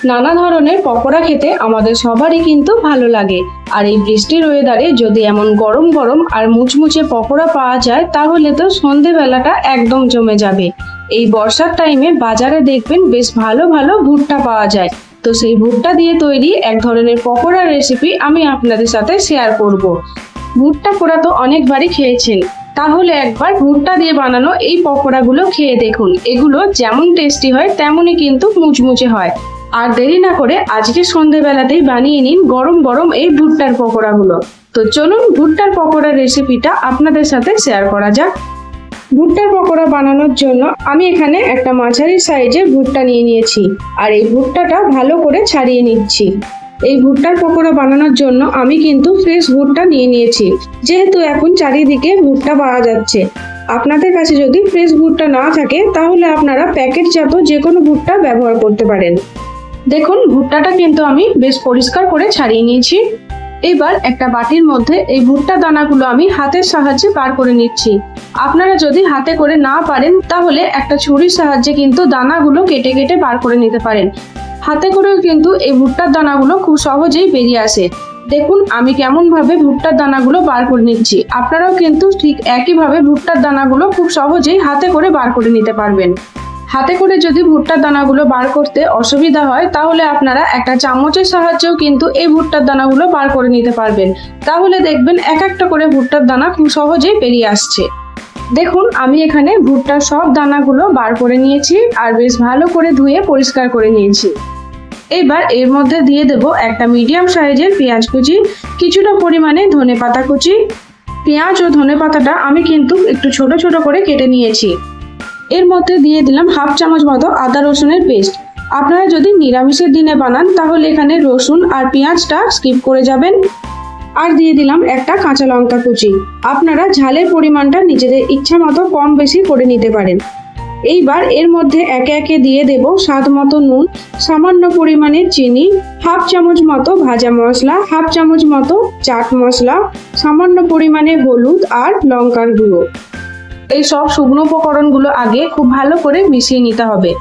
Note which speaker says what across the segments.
Speaker 1: নানা ধরনের পকোড়া খেতে আমাদের সবারই কিন্তু ভালো লাগে। আর এই বৃষ্টির ওয়েদারে যদি এমন গরম গরম আর মুচমুচে পকোড়া পাওয়া যায় তাহলে তো সন্ধেবেলাটা একদম জমে যাবে। এই বর্ষার টাইমে বাজারে দেখবেন বেশ ভালো ভালো ভুট্টা পাওয়া যায়। তো সেই ভুট্টা দিয়ে তৈরি এক ধরনের পকোড়ার রেসিপি আমি আপনাদের সাথে শেয়ার করব। ভুট্টা পোড়া তো অনেকবারই খেয়েছেন, তাহলে একবার ভুট্টা দিয়ে বানানো এই পকোড়াগুলো খেয়ে দেখুন। এগুলো যেমন টেস্টি হয় তেমনই কিন্তু মুচমুচে হয়। আর দেরি না করে আজকে সন্ধ্যেবেলাতেই বানিয়ে নিন গরম গরম এই ভুট্টার পকোড়াগুলো। তো চলুন ভুট্টার পকোড়ার রেসিপিটা আপনাদের সাথে শেয়ার করা যাক। ভুট্টার পকোড়া বানানোর জন্য আমি এখানে একটা মাঝারি সাইজের ভুট্টা নিয়ে নিয়েছি, আর এই ভুট্টাটা ভালো করে ছাড়িয়ে নিচ্ছি। এই ভুট্টার পকোড়া বানানোর জন্য আমি কিন্তু ফ্রেশ ভুট্টা নিয়ে নিয়েছি, যেহেতু এখন চারিদিকে ভুট্টা পাওয়া যাচ্ছে। আপনাদের কাছে যদি ফ্রেশ ভুট্টা না থাকে তাহলে আপনারা প্যাকেটজাত যে কোনো ভুট্টা ব্যবহার করতে পারেন। দেখুন ভুট্টাটা কিন্তু আমি বেশ পরিষ্কার করে ছাড়িয়ে নিয়েছি। এবার একটা বাটির মধ্যে এই ভুট্টা দানাগুলো আমি হাতের সাহায্যে বার করে নিচ্ছি। আপনারা যদি হাতে করে না পারেন তাহলে একটা ছুরির সাহায্যে কিন্তু দানাগুলো কেটে কেটে বার করে নিতে পারেন। হাতে করেও কিন্তু এই ভুট্টার দানাগুলো খুব সহজেই বেরিয়ে আসে। দেখুন আমি কেমন ভাবে ভুট্টার দানাগুলো বার করে নিচ্ছি। আপনারাও কিন্তু ঠিক একইভাবে ভুট্টার দানাগুলো খুব সহজেই হাতে করে বার করে নিতে পারবেন। হাতে করে যদি ভুট্টার দানাগুলো বার করতে অসুবিধা হয় তাহলে আপনারা একটা চামচের সাহায্যেও কিন্তু এই ভুট্টার দানাগুলো বার করে নিতে পারবেন। তাহলে দেখবেন এক একটা করে ভুট্টার দানা খুব সহজেই বেরিয়ে আসছে। দেখুন আমি এখানে ভুট্টার সব দানাগুলো বার করে নিয়েছি আর বেশ ভালো করে ধুয়ে পরিষ্কার করে নিয়েছি। এবার এর মধ্যে দিয়ে দেব একটা মিডিয়াম সাইজের পেঁয়াজ কুচি, কিছুটা পরিমাণে ধনেপাতা কুচি। পেঁয়াজ ও ধনেপাতাটা আমি কিন্তু একটু ছোট ছোট করে কেটে নিয়েছি। এর মধ্যে দিয়ে দিলাম হাফ চামচ মতো আদা রসুনের পেস্ট। আপনারা যদি নিরামিষের দিনে বানান তাহলে এখানে রসুন আর পেঁয়াজটা স্কিপ করে যাবেন। আর দিয়ে দিলাম একটা কাঁচা লঙ্কা কুচি। আপনারা ঝালের পরিমাণটা নিজেদের ইচ্ছা মতো কম বেশি করে নিতে পারেন। এইবার এর মধ্যে একে একে দিয়ে দেব স্বাদ মতো নুন, সামান্য পরিমাণে চিনি, হাফ চামচ মতো ভাজা মশলা, হাফ চামচ মতো চাট মশলা, সামান্য পরিমাণে হলুদ আর লঙ্কার গুঁড়ো। এই সব শুকনো উপকরণগুলো আগে খুব ভালো করে মিশিয়ে নিতে হবে।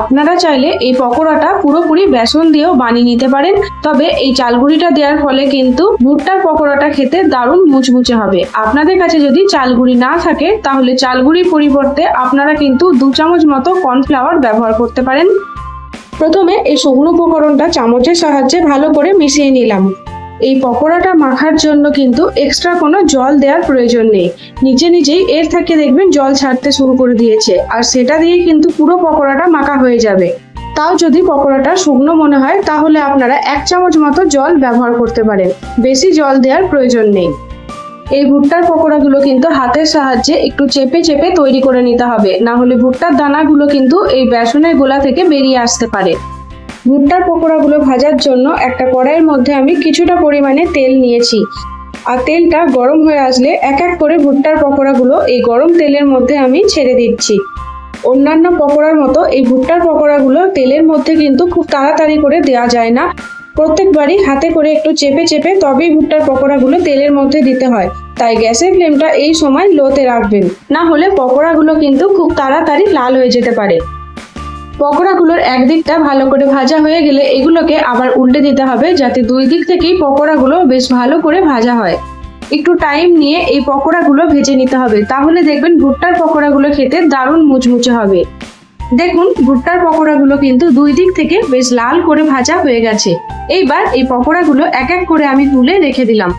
Speaker 1: আপনারা চাইলে এই পকোড়াটা পুরোপুরি বেসন দিয়েও বানিয়ে নিতে পারেন, তবে এই চালগুড়িটা দেওয়ার ফলে কিন্তু ভুট্টার পকোড়াটা খেতে দারুণ মুচমুচে হবে। আপনাদের কাছে যদি চালগুড়ি না থাকে তাহলে চালগুড়ির পরিবর্তে আপনারা কিন্তু 2 চামচ মতো কর্নফ্লাওয়ার ব্যবহার করতে পারেন। প্রথমে এই শুকনো উপকরণটা চামচের সাহায্যে ভালো করে মিশিয়ে নিলাম। এই পকোড়াটা মাখার জন্য কিন্তু এক্সট্রা কোনো জল দেওয়ার প্রয়োজন নেই। নিজে নিজেই এর থেকে দেখবেন জল ছাড়তে শুরু করে দিয়েছে, আর সেটা দিয়ে কিন্তু পুরো পকোড়াটা মাখা হয়ে যাবে। তাও যদি পকোড়াটা শুকনো মনে হয় তাহলে আপনারা 1 চামচ মতো জল ব্যবহার করতে পারেন। বেশি জল দেওয়ার প্রয়োজন নেই। এই ভুট্টার পকোড়াগুলো কিন্তু হাতের সাহায্যে একটু চেপে চেপে তৈরি করে নিতে হবে, না হলে ভুট্টার দানাগুলো কিন্তু এই বেসনের গোলা থেকে বেরিয়ে আসতে পারে। ভুট্টার পকোড়াগুলো ভাজার জন্য একটা কড়াইয়ের মধ্যে আমি কিছুটা পরিমাণে তেল নিয়েছি, আর তেলটা গরম হয়ে আসলে এক এক করে ভুট্টার পকোড়াগুলো এই গরম তেলের মধ্যে আমি ছেড়ে দিচ্ছি। অন্যান্য পকোড়ার মতো এই ভুট্টার পকোড়াগুলো তেলের মধ্যে কিন্তু খুব তাড়াতাড়ি করে দেওয়া যায় না। প্রত্যেকবারই হাতে করে একটু চেপে চেপে তবেই ভুট্টার পকোড়াগুলো তেলের মধ্যে দিতে হয়। তাই গ্যাসের ফ্লেমটা এই সময় লোতে রাখবেন, না হলে পকোড়াগুলো কিন্তু খুব তাড়াতাড়ি লাল হয়ে যেতে পারে। পকোড়াগুলোর একদিকটা ভালো করে ভাজা হয়ে গেলে এগুলোকে আবার উল্টে দিতে হবে, যাতে 2 দিক থেকেই পকোড়াগুলো বেশ ভালো করে ভাজা হয়। একটু টাইম নিয়ে এই পকোড়াগুলো ভেজে নিতে হবে, তাহলে দেখবেন ভুট্টার পকোড়াগুলো খেতে দারুণ মুচমুচে হবে। দেখুন ভুট্টার পকোড়াগুলো কিন্তু 2 দিক থেকে বেশ লাল করে ভাজা হয়ে গেছে। এইবার এই পকোড়াগুলো এক এক করে আমি তুলে রেখে দিলাম।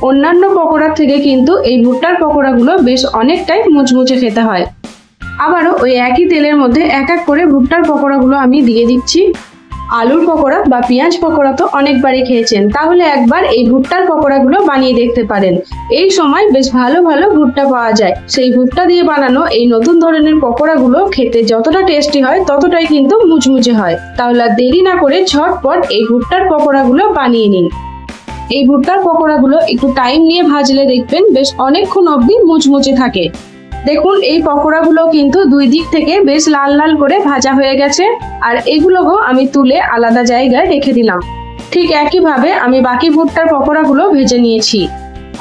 Speaker 1: অন্যান্য পকোড়ার থেকে কিন্তু এই ভুট্টার পকোড়াগুলো বেশ অনেকটাই মুচমুচে খেতে হয়। আবারও ওই একই তেলের মধ্যে এক এক করে ভুট্টার পকোড়াগুলো আমি দিয়ে দিচ্ছি। আলুর পকোড়া বা পেঁয়াজ পকোড়া তো অনেকবারই খেয়েছেন, তাহলে একবার এই ভুট্টার পকোড়াগুলো বানিয়ে দেখতে পারেন। এই সময় বেশ ভালো ভালো ভুট্টা পাওয়া যায়। সেই ভুট্টা দিয়ে বানানো এই নতুন ধরনের পকোড়াগুলো খেতে যতটা টেস্টি হয় ততটাই কিন্তু মুচমুচে হয়। তাহলে দেরি না করে ঝটপট এই ভুট্টার পকোড়াগুলো বানিয়ে নিন। এই ভুট্টার পকোড়াগুলো একটু টাইম নিয়ে ভাজলে দেখবেন বেশ অনেকক্ষণ অবধি মুচমুচে থাকে। দেখুন এই পকোড়াগুলো কিন্তু 2 দিক থেকে বেশ লাল লাল করে ভাজা হয়ে গেছে, আর এগুলোকেও আমি তুলে আলাদা জায়গায় রেখে দিলাম। ঠিক একইভাবে আমি বাকি ভুট্টার পকোড়াগুলো ভেজে নিয়েছি।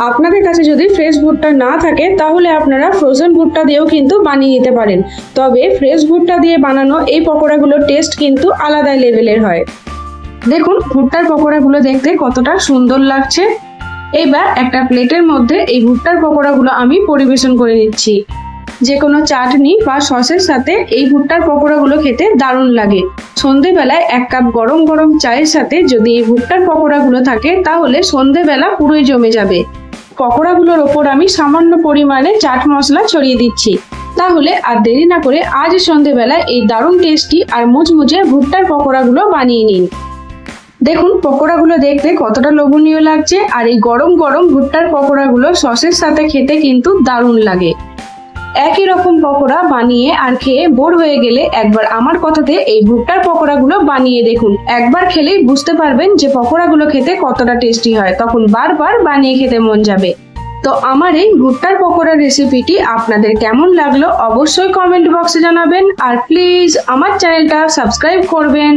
Speaker 1: আপনাদের কাছে যদি ফ্রেশ ভুট্টা না থাকে তাহলে আপনারা ফ্রোজেন ভুট্টা দিয়েও কিন্তু বানিয়ে নিতে পারেন। তবে ফ্রেশ ভুট্টা দিয়ে বানানো এই পকোড়াগুলোর টেস্ট কিন্তু আলাদা লেভেলের হয়। দেখুন ভুট্টার পকোড়াগুলো দেখতে কতটা সুন্দর লাগছে। এবার একটা প্লেটের মধ্যে এই ভুট্টার পকোড়াগুলো আমি পরিবেশন করে নিচ্ছি। যে কোনো চাটনি বা সসের সাথে এই ভুট্টার পকোড়াগুলো খেতে দারুণ লাগে। সন্ধেবেলায় 1 কাপ গরম গরম চায়ের সাথে যদি এই ভুট্টার পকোড়াগুলো থাকে তাহলে সন্ধেবেলা পুরোই জমে যাবে। পকোড়াগুলোর ওপর আমি সামান্য পরিমাণে চাট মশলা ছড়িয়ে দিচ্ছি। তাহলে আর দেরি না করে আজ সন্ধেবেলায় এই দারুণ টেস্টি আর মুচমুচে ভুট্টার পকোড়াগুলো বানিয়ে নিন। দেখুন পকোড়াগুলো দেখতে কতটা লোভনীয় লাগছে, আর এই গরম গরম ভুট্টার পকোড়াগুলো সসের সাথে খেতে কিন্তু দারুণ লাগে। একই রকম পকোড়া বানিয়ে আর খেয়ে বোর হয়ে গেলে একবার আমার কথাতে এই ভুট্টার পকোড়াগুলো বানিয়ে দেখুন। একবার খেলেই বুঝতে পারবেন যে পকোড়াগুলো খেতে কতটা টেস্টি হয়, তখন বারবার বানিয়ে খেতে মন যাবে। তো আমার এই ভুট্টার পকোড়ার রেসিপিটি আপনাদের কেমন লাগলো অবশ্যই কমেন্ট বক্সে জানাবেন, আর প্লিজ আমার চ্যানেলটা সাবস্ক্রাইব করবেন।